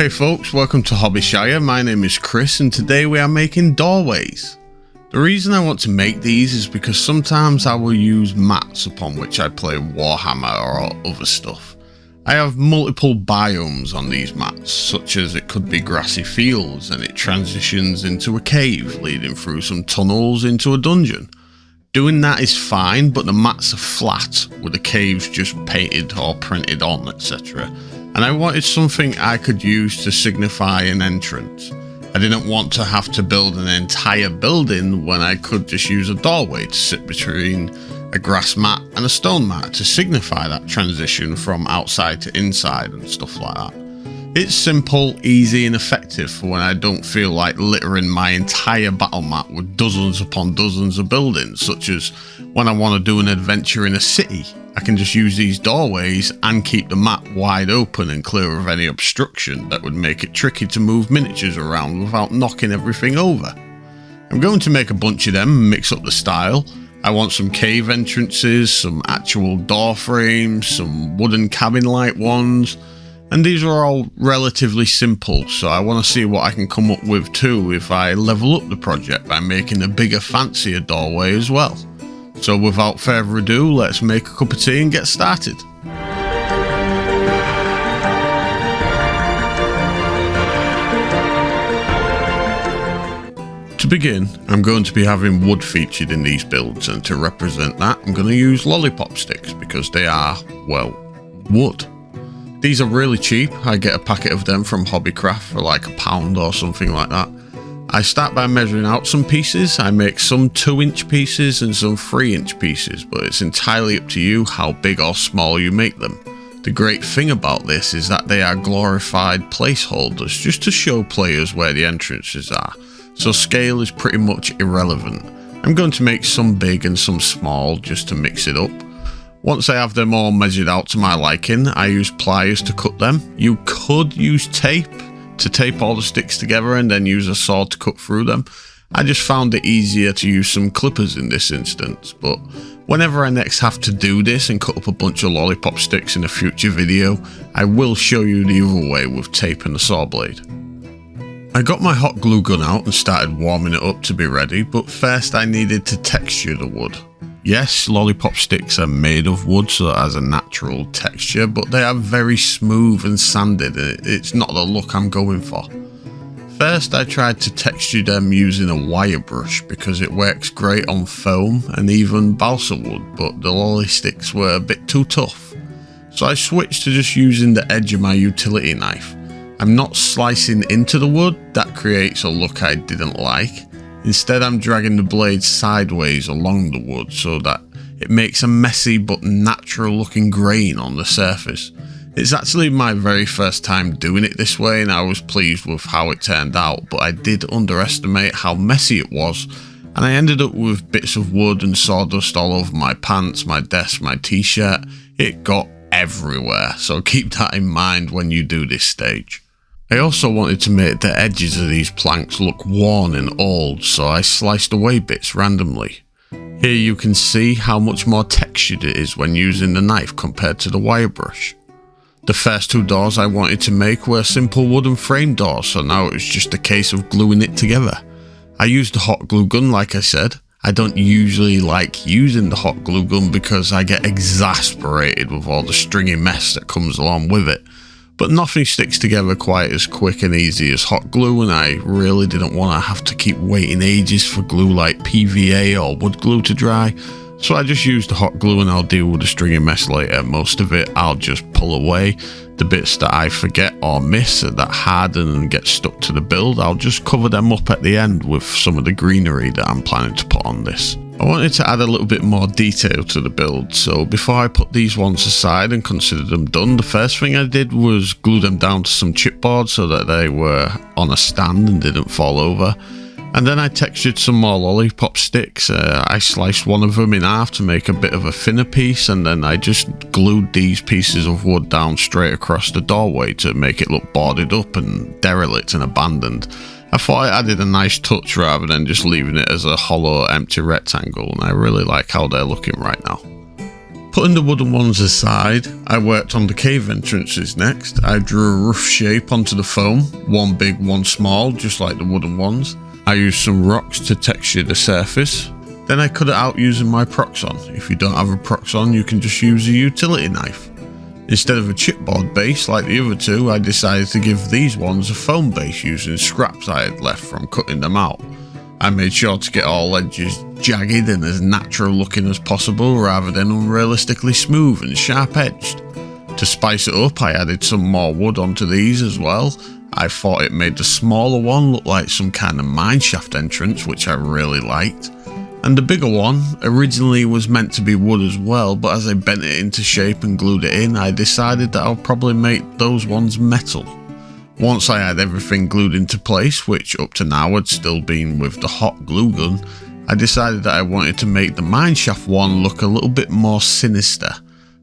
Hey folks, welcome to Hobbyshire. My name is Chris and today we are making doorways. The reason I want to make these is because sometimes I will use mats upon which I play Warhammer or other stuff. I have multiple biomes on these mats, such as it could be grassy fields and it transitions into a cave leading through some tunnels into a dungeon. Doing that is fine, but the mats are flat with the caves just painted or printed on, etc. And I wanted something I could use to signify an entrance. I didn't want to have to build an entire building when I could just use a doorway to sit between a grass mat and a stone mat to signify that transition from outside to inside and stuff like that. It's simple, easy and effective for when I don't feel like littering my entire battle map with dozens upon dozens of buildings, such as when I want to do an adventure in a city. I can just use these doorways and keep the map wide open and clear of any obstruction that would make it tricky to move miniatures around without knocking everything over. I'm going to make a bunch of them and mix up the style. I want some cave entrances, some actual door frames, some wooden cabin-like ones, and these are all relatively simple, so I want to see what I can come up with too if I level up the project by making a bigger, fancier doorway as well. So without further ado, let's make a cup of tea and get started. To begin, I'm going to be having wood featured in these builds, and to represent that I'm going to use lollipop sticks because they are, well, wood. These are really cheap. I get a packet of them from Hobbycraft for like £1 or something like that. I start by measuring out some pieces. I make some 2-inch pieces and some 3-inch pieces, but it's entirely up to you how big or small you make them. The great thing about this is that they are glorified placeholders just to show players where the entrances are, so scale is pretty much irrelevant. I'm going to make some big and some small just to mix it up. Once I have them all measured out to my liking, I use pliers to cut them. You could use tape to tape all the sticks together and then use a saw to cut through them. I just found it easier to use some clippers in this instance, but whenever I next have to do this and cut up a bunch of lollipop sticks in a future video, I will show you the other way with tape and a saw blade. I got my hot glue gun out and started warming it up to be ready, but first I needed to texture the wood. Yes, lollipop sticks are made of wood, so it has a natural texture, but they are very smooth and sanded. It's not the look I'm going for. First, I tried to texture them using a wire brush because it works great on foam and even balsa wood, but the lolly sticks were a bit too tough. So I switched to just using the edge of my utility knife. I'm not slicing into the wood, that creates a look I didn't like. Instead, I'm dragging the blade sideways along the wood so that it makes a messy but natural looking grain on the surface. It's actually my very first time doing it this way and I was pleased with how it turned out, but I did underestimate how messy it was, and I ended up with bits of wood and sawdust all over my pants, my desk, my t-shirt. It got everywhere, so keep that in mind when you do this stage. I also wanted to make the edges of these planks look worn and old, so I sliced away bits randomly. Here you can see how much more textured it is when using the knife compared to the wire brush. The first two doors I wanted to make were simple wooden frame doors, so now it was just a case of gluing it together. I used the hot glue gun like I said. I don't usually like using the hot glue gun because I get exasperated with all the stringy mess that comes along with it. But nothing sticks together quite as quick and easy as hot glue, and I really didn't want to have to keep waiting ages for glue like PVA or wood glue to dry, so I just used the hot glue and I'll deal with the stringy mess later. Most of it I'll just pull away. The bits that I forget or miss that harden and get stuck to the build, I'll just cover them up at the end with some of the greenery that I'm planning to put on this. I wanted to add a little bit more detail to the build, so before I put these ones aside and considered them done, the first thing I did was glue them down to some chipboard so that they were on a stand and didn't fall over. And then I textured some more lollipop sticks. I sliced one of them in half to make a bit of a thinner piece, and then I just glued these pieces of wood down straight across the doorway to make it look boarded up and derelict and abandoned. I thought it added a nice touch rather than just leaving it as a hollow, empty rectangle, and I really like how they're looking right now. Putting the wooden ones aside, I worked on the cave entrances next. I drew a rough shape onto the foam, one big, one small, just like the wooden ones. I used some rocks to texture the surface. Then I cut it out using my Proxon. If you don't have a Proxon, you can just use a utility knife. Instead of a chipboard base like the other two, I decided to give these ones a foam base using scraps I had left from cutting them out. I made sure to get all edges jagged and as natural looking as possible rather than unrealistically smooth and sharp edged. To spice it up, I added some more wood onto these as well. I thought it made the smaller one look like some kind of mineshaft entrance, which I really liked. And the bigger one originally was meant to be wood as well, but as I bent it into shape and glued it in, I decided that I'll probably make those ones metal. Once I had everything glued into place, which up to now had still been with the hot glue gun, I decided that I wanted to make the mineshaft one look a little bit more sinister.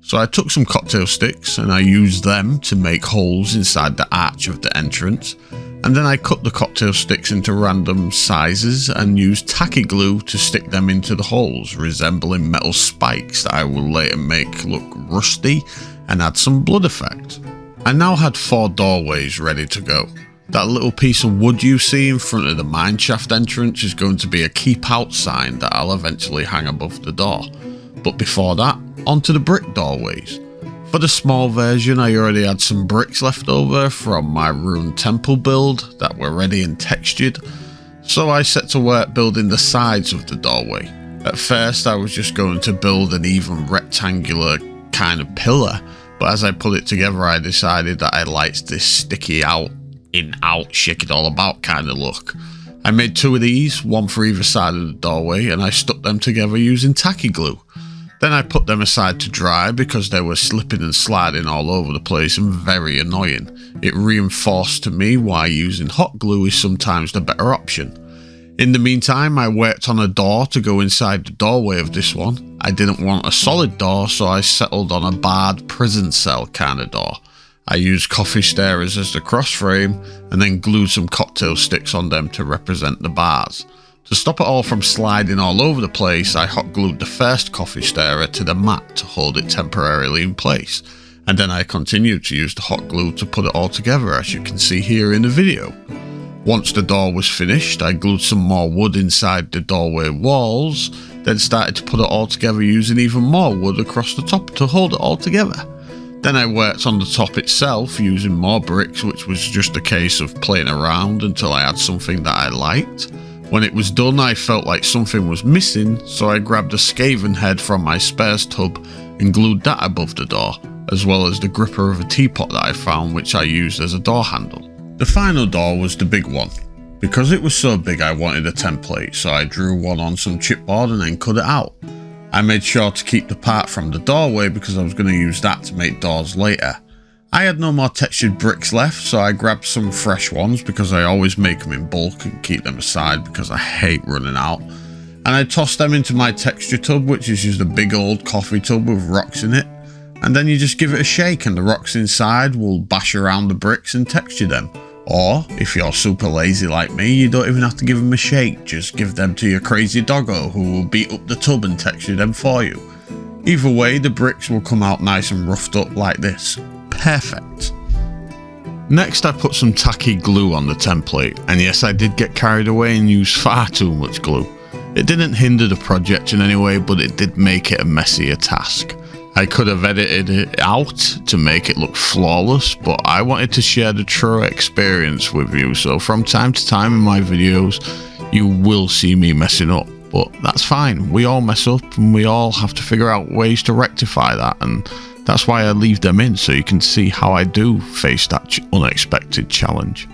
So I took some cocktail sticks and I used them to make holes inside the arch of the entrance, and then I cut the cocktail sticks into random sizes and used tacky glue to stick them into the holes, resembling metal spikes that I will later make look rusty and add some blood effect. I now had 4 doorways ready to go. That little piece of wood you see in front of the mineshaft entrance is going to be a keep out sign that I'll eventually hang above the door. But before that, onto the brick doorways. For the small version, I already had some bricks left over from my ruined temple build that were ready and textured, so I set to work building the sides of the doorway. At first I was just going to build an even rectangular kind of pillar, but as I put it together I decided that I liked this sticky out, in out, shake it all about kind of look. I made 2 of these, one for either side of the doorway, and I stuck them together using tacky glue. Then I put them aside to dry because they were slipping and sliding all over the place and very annoying. It reinforced to me why using hot glue is sometimes the better option. In the meantime, I worked on a door to go inside the doorway of this one. I didn't want a solid door, so I settled on a barred prison cell kind of door. I used coffee stirrers as the cross frame and then glued some cocktail sticks on them to represent the bars. To stop it all from sliding all over the place, I hot glued the first coffee stirrer to the mat to hold it temporarily in place, and then I continued to use the hot glue to put it all together, as you can see here in the video. Once the door was finished, I glued some more wood inside the doorway walls, then started to put it all together using even more wood across the top to hold it all together. Then I worked on the top itself using more bricks, which was just a case of playing around until I had something that I liked. When it was done, I felt like something was missing, so I grabbed a Skaven head from my spares tub and glued that above the door, as well as the gripper of a teapot that I found, which I used as a door handle. The final door was the big one. Because it was so big I wanted a template, so I drew one on some chipboard and then cut it out. I made sure to keep the part from the doorway because I was going to use that to make doors later. I had no more textured bricks left, so I grabbed some fresh ones because I always make them in bulk and keep them aside because I hate running out. And I tossed them into my texture tub, which is just a big old coffee tub with rocks in it. And then you just give it a shake and the rocks inside will bash around the bricks and texture them. Or, if you're super lazy like me, you don't even have to give them a shake, just give them to your crazy doggo who will beat up the tub and texture them for you. Either way, the bricks will come out nice and roughed up like this. Perfect. Next I put some tacky glue on the template, and yes, I did get carried away and used far too much glue. It didn't hinder the project in any way, but it did make it a messier task. I could have edited it out to make it look flawless, but I wanted to share the true experience with you, so from time to time in my videos you will see me messing up, but that's fine. We all mess up and we all have to figure out ways to rectify that, and that's why I leave them in, so you can see how I do face that unexpected challenge.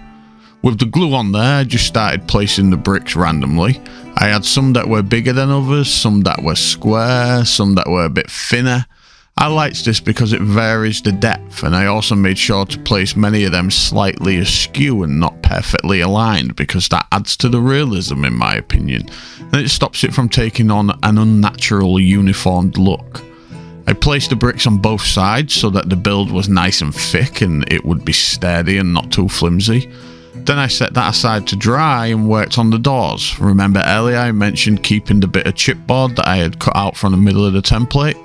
With the glue on there, I just started placing the bricks randomly. I had some that were bigger than others, some that were square, some that were a bit thinner. I liked this because it varies the depth, and I also made sure to place many of them slightly askew and not perfectly aligned because that adds to the realism in my opinion, and it stops it from taking on an unnatural uniformed look. I placed the bricks on both sides so that the build was nice and thick and it would be sturdy and not too flimsy. Then I set that aside to dry and worked on the doors. Remember earlier I mentioned keeping the bit of chipboard that I had cut out from the middle of the template?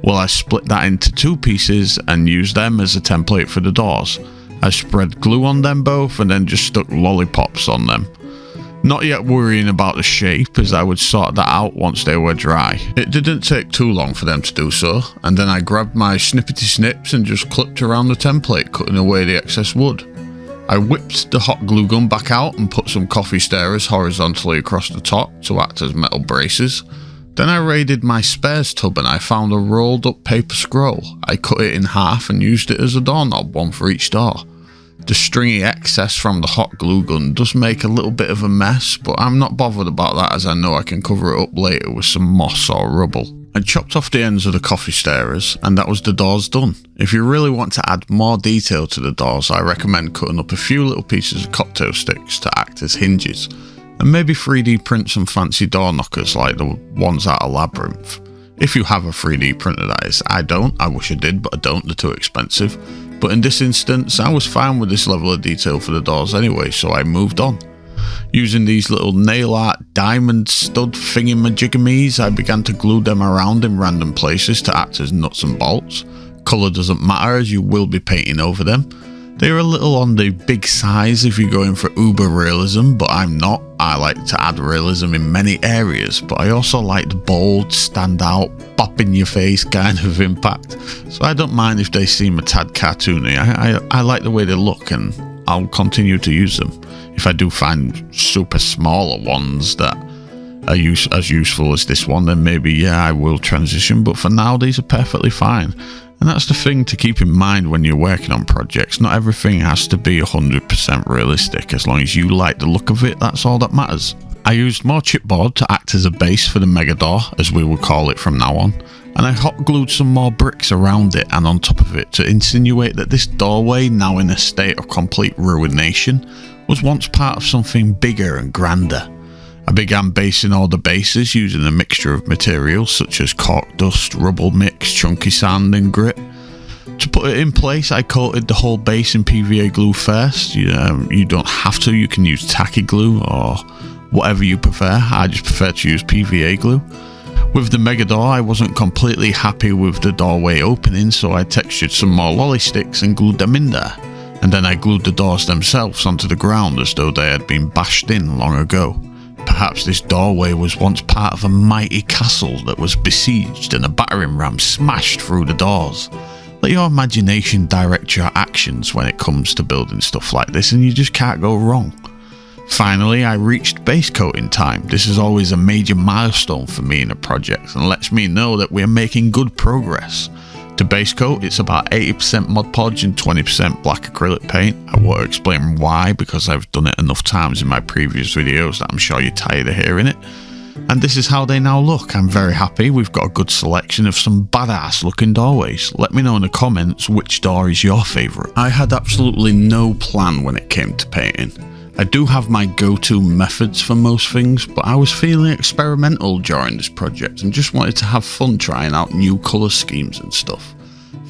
Well, I split that into 2 pieces and used them as a template for the doors. I spread glue on them both and then just stuck lollipops on them. Not yet worrying about the shape, as I would sort that out once they were dry. It didn't take too long for them to do so, and then I grabbed my snippety snips and just clipped around the template, cutting away the excess wood. I whipped the hot glue gun back out and put some coffee stirrers horizontally across the top to act as metal braces. Then I raided my spares tub and I found a rolled up paper scroll. I cut it in half and used it as a doorknob, one for each door. The stringy excess from the hot glue gun does make a little bit of a mess, but I'm not bothered about that as I know I can cover it up later with some moss or rubble. I chopped off the ends of the coffee stirrers and that was the doors done. If you really want to add more detail to the doors, I recommend cutting up a few little pieces of cocktail sticks to act as hinges, and maybe 3D print some fancy door knockers like the ones out of Labyrinth. If you have a 3D printer, that is. I don't. I wish I did, but I don't. They're too expensive. But in this instance, I was fine with this level of detail for the doors anyway, so I moved on. Using these little nail art diamond stud thingy-majiggamies, I began to glue them around in random places to act as nuts and bolts. Colour doesn't matter as you will be painting over them. They're a little on the big size if you're going for uber realism, but I'm not. I like to add realism in many areas, but I also like the bold, stand out, bop in your face kind of impact. So I don't mind if they seem a tad cartoony. I like the way they look and I'll continue to use them. If I do find super smaller ones that are as useful as this one, then maybe yeah, I will transition, but for now these are perfectly fine. And that's the thing to keep in mind when you're working on projects. Not everything has to be 100% realistic. As long as you like the look of it, that's all that matters. I used more chipboard to act as a base for the mega door, as we will call it from now on. And I hot glued some more bricks around it and on top of it to insinuate that this doorway, now in a state of complete ruination, was once part of something bigger and grander. I began basing all the bases using a mixture of materials such as cork dust, rubble mix, chunky sand and grit. To put it in place, I coated the whole base in PVA glue first. You don't have to, you can use tacky glue or whatever you prefer. I just prefer to use PVA glue. With the mega door, I wasn't completely happy with the doorway opening, so I textured some more lolly sticks and glued them in there. And then I glued the doors themselves onto the ground as though they had been bashed in long ago. Perhaps this doorway was once part of a mighty castle that was besieged and a battering ram smashed through the doors. Let your imagination direct your actions when it comes to building stuff like this and you just can't go wrong. Finally, I reached base coating time. This is always a major milestone for me in a project and lets me know that we're making good progress. To base coat, it's about 80% Mod Podge and 20% black acrylic paint. I won't explain why because I've done it enough times in my previous videos that I'm sure you're tired of hearing it. And this is how they now look. I'm very happy. We've got a good selection of some badass looking doorways. Let me know in the comments which door is your favourite. I had absolutely no plan when it came to painting. I do have my go-to methods for most things, but I was feeling experimental during this project and just wanted to have fun trying out new colour schemes and stuff.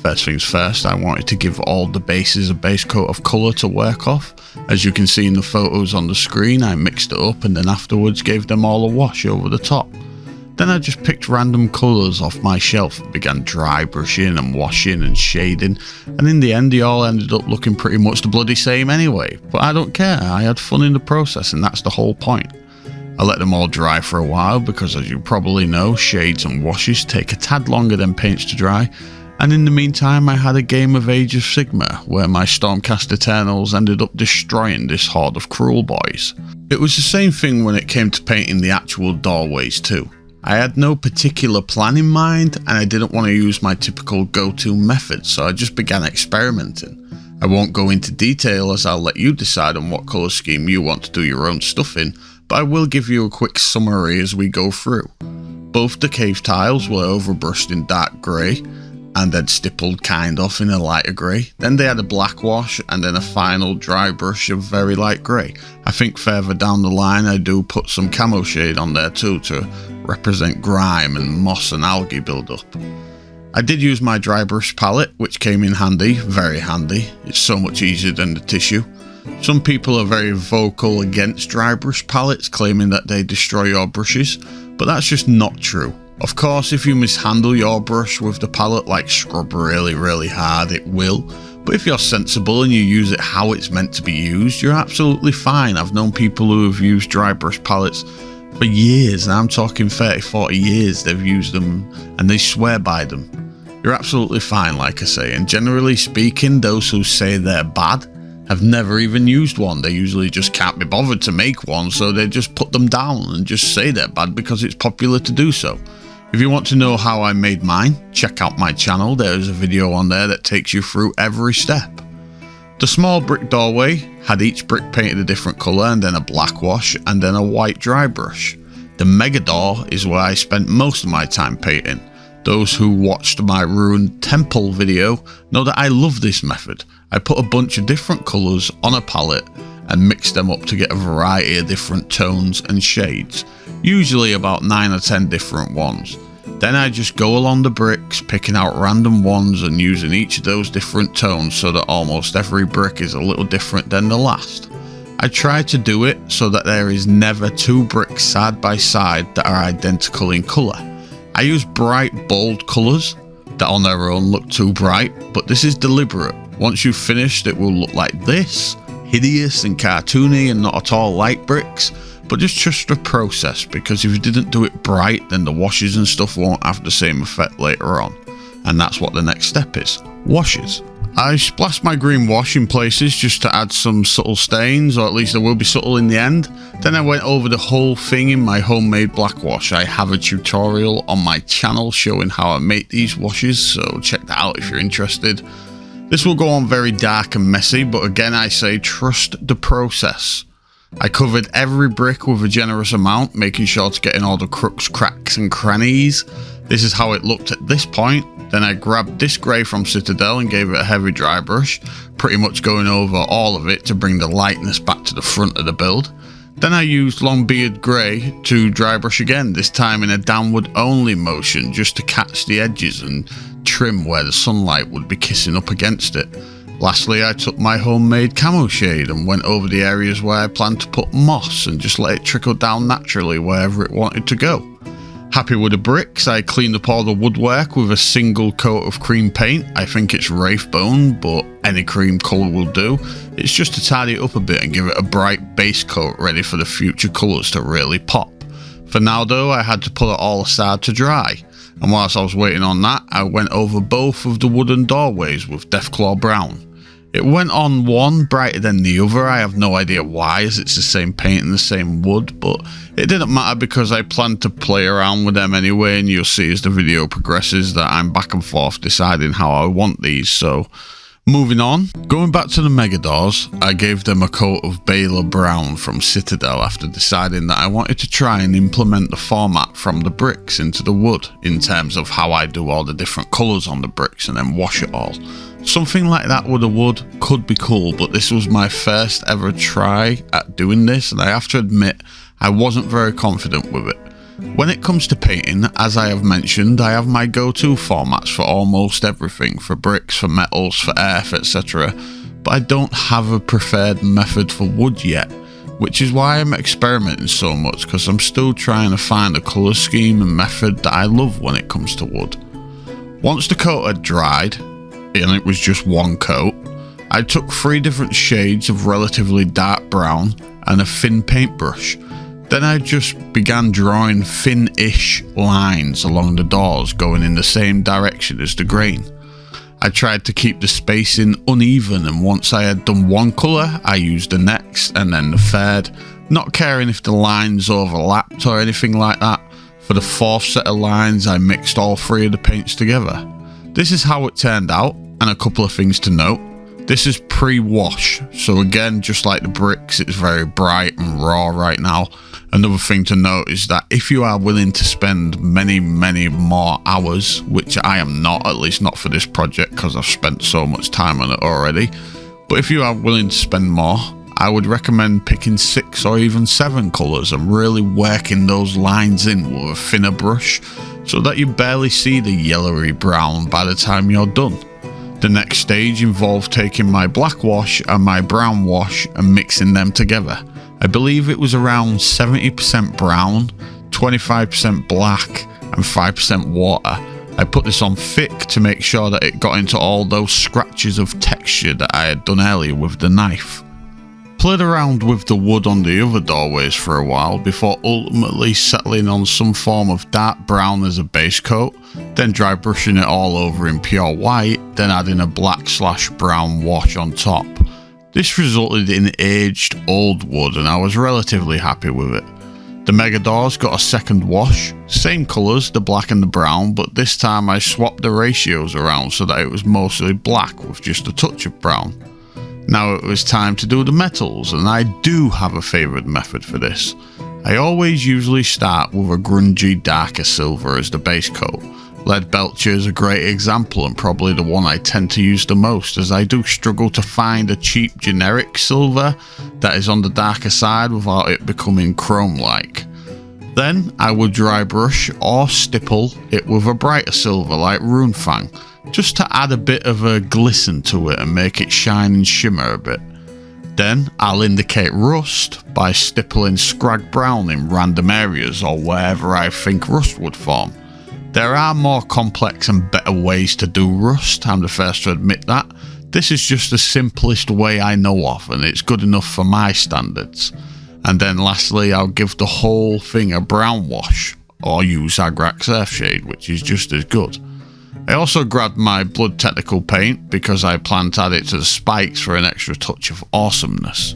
First things first, I wanted to give all the bases a base coat of colour to work off. As you can see in the photos on the screen, I mixed it up and then afterwards gave them all a wash over the top. Then I just picked random colours off my shelf and began dry brushing and washing and shading, and in the end they all ended up looking pretty much the bloody same anyway. But I don't care, I had fun in the process and that's the whole point. I let them all dry for a while because, as you probably know, shades and washes take a tad longer than paints to dry, and in the meantime I had a game of Age of Sigmar where my Stormcast Eternals ended up destroying this horde of cruel boys. It was the same thing when it came to painting the actual doorways too. I had no particular plan in mind and I didn't want to use my typical go-to method, so I just began experimenting. I won't go into detail as I'll let you decide on what colour scheme you want to do your own stuff in, but I will give you a quick summary as we go through. Both the cave tiles were overbrushed in dark grey and then stippled kind of in a lighter grey. Then they had a black wash and then a final dry brush of very light grey. I think further down the line I do put some camo shade on there too to represent grime and moss and algae build-up. I did use my dry brush palette, which came in handy, very handy. It's so much easier than the tissue. Some people are very vocal against dry brush palettes, claiming that they destroy your brushes, but that's just not true. Of course, if you mishandle your brush with the palette, like scrub really hard, it will. But if you're sensible and you use it how it's meant to be used, you're absolutely fine. I've known people who have used dry brush palettes for years, and I'm talking 30-40 years they've used them and they swear by them. You're absolutely fine, like I say, and generally speaking, those who say they're bad have never even used one. They usually just can't be bothered to make one, so they just put them down and just say they're bad because it's popular to do so. If you want to know how I made mine, check out my channel. There's a video on there that takes you through every step. The small brick doorway had each brick painted a different colour and then a black wash and then a white dry brush. The mega door is where I spent most of my time painting. Those who watched my ruined temple video know that I love this method. I put a bunch of different colours on a palette and mixed them up to get a variety of different tones and shades, usually about 9 or 10 different ones. Then I just go along the bricks, picking out random ones and using each of those different tones so that almost every brick is a little different than the last. I try to do it so that there is never two bricks side by side that are identical in colour. I use bright, bold colours that on their own look too bright, but this is deliberate. Once you've finished, it will look like this, hideous and cartoony and not at all like bricks, but just trust the process, because if you didn't do it bright, then the washes and stuff won't have the same effect later on. And that's what the next step is, washes. I splashed my green wash in places just to add some subtle stains, or at least they will be subtle in the end. Then I went over the whole thing in my homemade black wash. I have a tutorial on my channel showing how I make these washes, so check that out if you're interested. This will go on very dark and messy, but again I say trust the process. I covered every brick with a generous amount, making sure to get in all the crooks, cracks and crannies. This is how it looked at this point. Then I grabbed this grey from Citadel and gave it a heavy dry brush, pretty much going over all of it to bring the lightness back to the front of the build. Then I used Longbeard Grey to dry brush again, this time in a downward only motion just to catch the edges and trim where the sunlight would be kissing up against it. Lastly, I took my homemade camo shade and went over the areas where I planned to put moss and just let it trickle down naturally wherever it wanted to go. Happy with the bricks, I cleaned up all the woodwork with a single coat of cream paint. I think it's Wraithbone, but any cream colour will do. It's just to tidy it up a bit and give it a bright base coat ready for the future colours to really pop. For now though, I had to pull it all aside to dry. And whilst I was waiting on that, I went over both of the wooden doorways with Deathclaw Brown. It went on one brighter than the other. I have no idea why, as it's the same paint and the same wood, but it didn't matter because I planned to play around with them anyway, and you'll see as the video progresses that I'm back and forth deciding how I want these. So moving on, going back to the mega doors, I gave them a coat of Baylor Brown from Citadel after deciding that I wanted to try and implement the format from the bricks into the wood in terms of how I do all the different colours on the bricks and then wash it all. Something like that with a wood could be cool, but this was my first ever try at doing this, and I have to admit I wasn't very confident with it. When it comes to painting, as I have mentioned, I have my go-to formats for almost everything, for bricks, for metals, for earth, etc. But I don't have a preferred method for wood yet, which is why I'm experimenting so much, because I'm still trying to find a colour scheme and method that I love when it comes to wood. Once the coat had dried, and it was just one coat, I took 3 different shades of relatively dark brown and a thin paintbrush. Then I just began drawing thin-ish lines along the doors going in the same direction as the grain. I tried to keep the spacing uneven, and once I had done one colour, I used the next and then the third, not caring if the lines overlapped or anything like that. For the 4th set of lines, I mixed all 3 of the paints together. This is how it turned out, and a couple of things to note. This is pre-wash, so again, just like the bricks, it's very bright and raw right now. Another thing to note is that if you are willing to spend many more hours, which I am not, at least not for this project because I've spent so much time on it already, but if you are willing to spend more, I would recommend picking 6 or even 7 colours and really working those lines in with a thinner brush so that you barely see the yellowy brown by the time you're done. The next stage involved taking my black wash and my brown wash and mixing them together. I believe it was around 70% brown, 25% black and 5% water. I put this on thick to make sure that it got into all those scratches of texture that I had done earlier with the knife. Played around with the wood on the other doorways for a while before ultimately settling on some form of dark brown as a base coat, then dry brushing it all over in pure white, then adding a black/brown wash on top. This resulted in aged old wood and I was relatively happy with it. The mega doors got a second wash, same colours, the black and the brown, but this time I swapped the ratios around so that it was mostly black with just a touch of brown. Now it was time to do the metals, and I do have a favourite method for this. I always usually start with a grungy darker silver as the base coat. Lead Belcher is a great example and probably the one I tend to use the most, as I do struggle to find a cheap generic silver that is on the darker side without it becoming chrome-like. Then I would dry brush or stipple it with a brighter silver like Runefang, just to add a bit of a glisten to it and make it shine and shimmer a bit. Then I'll indicate rust by stippling scrag brown in random areas or wherever I think rust would form. There are more complex and better ways to do rust, I'm the first to admit that. This is just the simplest way I know of and it's good enough for my standards. And then lastly I'll give the whole thing a brown wash, or use Agrax Earthshade, which is just as good. I also grabbed my Blood Technical paint because I plan to add it to the spikes for an extra touch of awesomeness.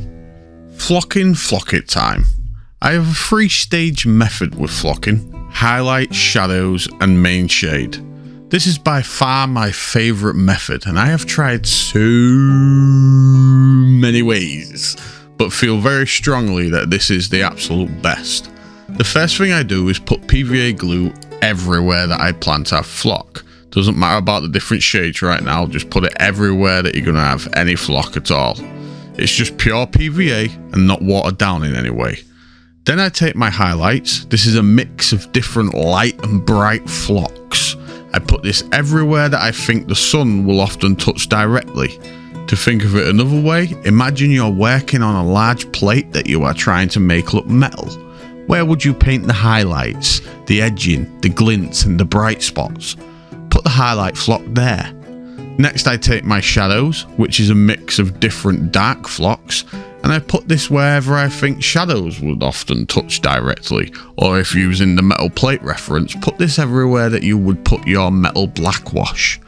Flocking Flockit time. I have a 3-stage method with flocking: highlight, shadows and main shade. This is by far my favourite method and I have tried so many ways, but feel very strongly that this is the absolute best. The first thing I do is put PVA glue everywhere that I plan to have flock. Doesn't matter about the different shades right now, just put it everywhere that you're going to have any flock at all. It's just pure PVA and not watered down in any way. Then I take my highlights. This is a mix of different light and bright flocks. I put this everywhere that I think the sun will often touch directly. To think of it another way, imagine you're working on a large plate that you are trying to make look metal. Where would you paint the highlights, the edging, the glints and the bright spots? Put the highlight flock there. Next I take my shadows, which is a mix of different dark flocks, and I put this wherever I think shadows would often touch directly, or if using the metal plate reference, put this everywhere that you would put your metal black wash.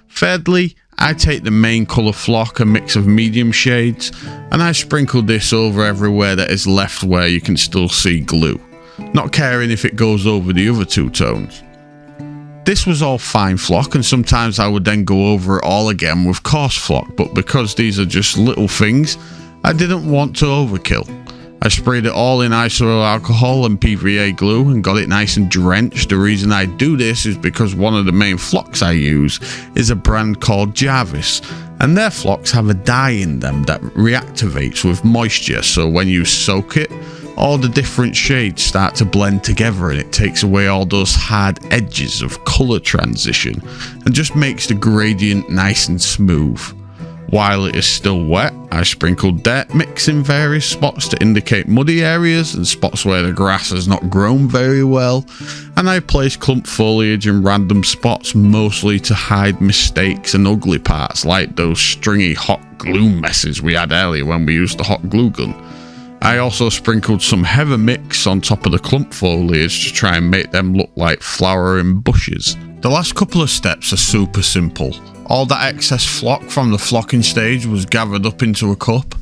Thirdly, I take the main colour flock, a mix of medium shades, and I sprinkle this over everywhere that is left where you can still see glue, not caring if it goes over the other two tones. This was all fine flock, and sometimes I would then go over it all again with coarse flock, but because these are just little things, I didn't want to overkill. I sprayed it all in isopropyl alcohol and PVA glue and got it nice and drenched. The reason I do this is because one of the main flocks I use is a brand called Jarvis, and their flocks have a dye in them that reactivates with moisture, so when you soak it, all the different shades start to blend together and it takes away all those hard edges of colour transition and just makes the gradient nice and smooth. While it is still wet, I sprinkled dirt mix in various spots to indicate muddy areas and spots where the grass has not grown very well, and I placed clump foliage in random spots mostly to hide mistakes and ugly parts like those stringy hot glue messes we had earlier when we used the hot glue gun. I also sprinkled some heather mix on top of the clump foliage to try and make them look like flowering bushes. The last couple of steps are super simple. All that excess flock from the flocking stage was gathered up into a cup,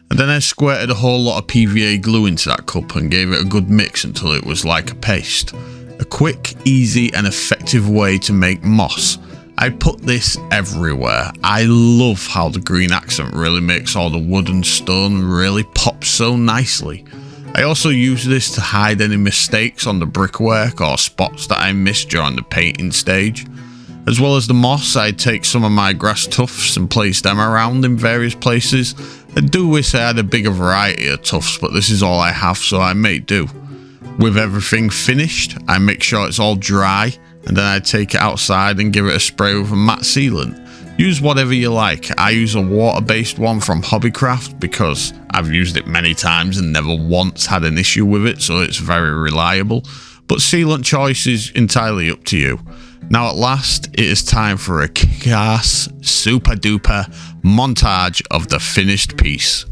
and then I squirted a whole lot of PVA glue into that cup and gave it a good mix until it was like a paste. A quick, easy and effective way to make moss. I put this everywhere. I love how the green accent really makes all the wood and stone really pop so nicely. I also use this to hide any mistakes on the brickwork or spots that I missed during the painting stage. As well as the moss, I take some of my grass tufts and place them around in various places. I do wish I had a bigger variety of tufts, but this is all I have, so I make do. With everything finished, I make sure it's all dry, and then I take it outside and give it a spray with a matte sealant. Use whatever you like. I use a water-based one from Hobbycraft because I've used it many times and never once had an issue with it, so it's very reliable. but sealant choice is entirely up to you. Now at last, it is time for a kick-ass, super duper montage of the finished piece.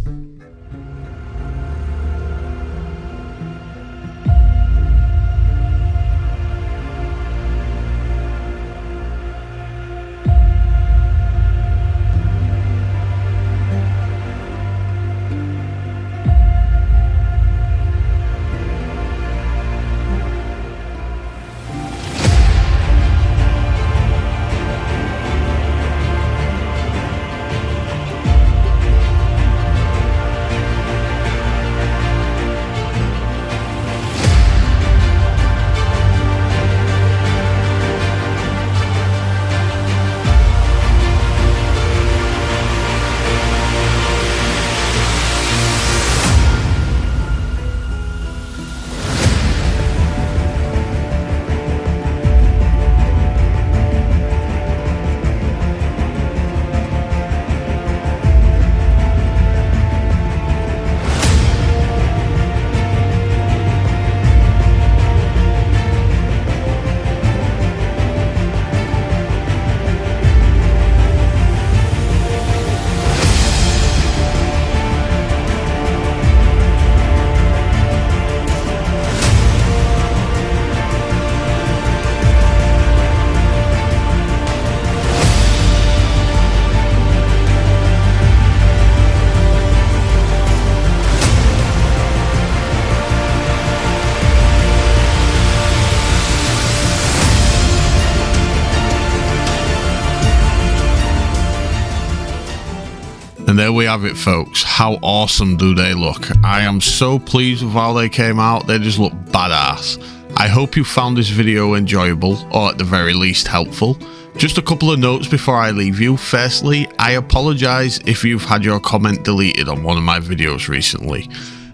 And there we have it, folks. How awesome do they look? I am so pleased with how they came out. They just look badass. I hope you found this video enjoyable, or at the very least helpful. Just a couple of notes before I leave you. Firstly, I apologise if you've had your comment deleted on one of my videos recently.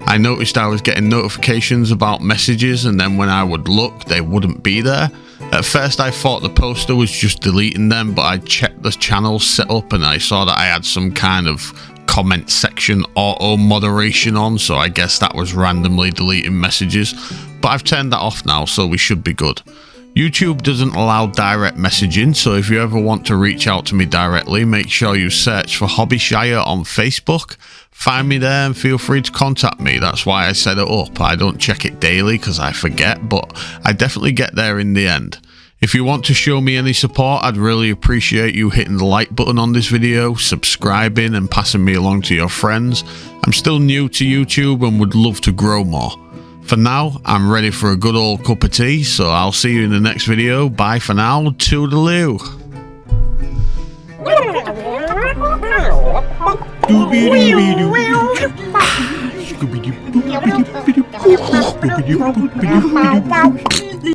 I noticed I was getting notifications about messages, and then when I would look, they wouldn't be there. At first I thought the poster was just deleting them, but I checked the channel setup and I saw that I had some kind of comment section auto moderation on, so I guess that was randomly deleting messages. But I've turned that off now, so we should be good. YouTube doesn't allow direct messaging, so if you ever want to reach out to me directly, make sure you search for Hobbyshire on Facebook. Find me there and feel free to contact me. That's why I set it up. I don't check it daily because I forget, but I definitely get there in the end. If you want to show me any support, I'd really appreciate you hitting the like button on this video, subscribing and passing me along to your friends. I'm still new to YouTube and would love to grow more. For now, I'm ready for a good old cup of tea, so I'll see you in the next video. Bye for now, toodaloo.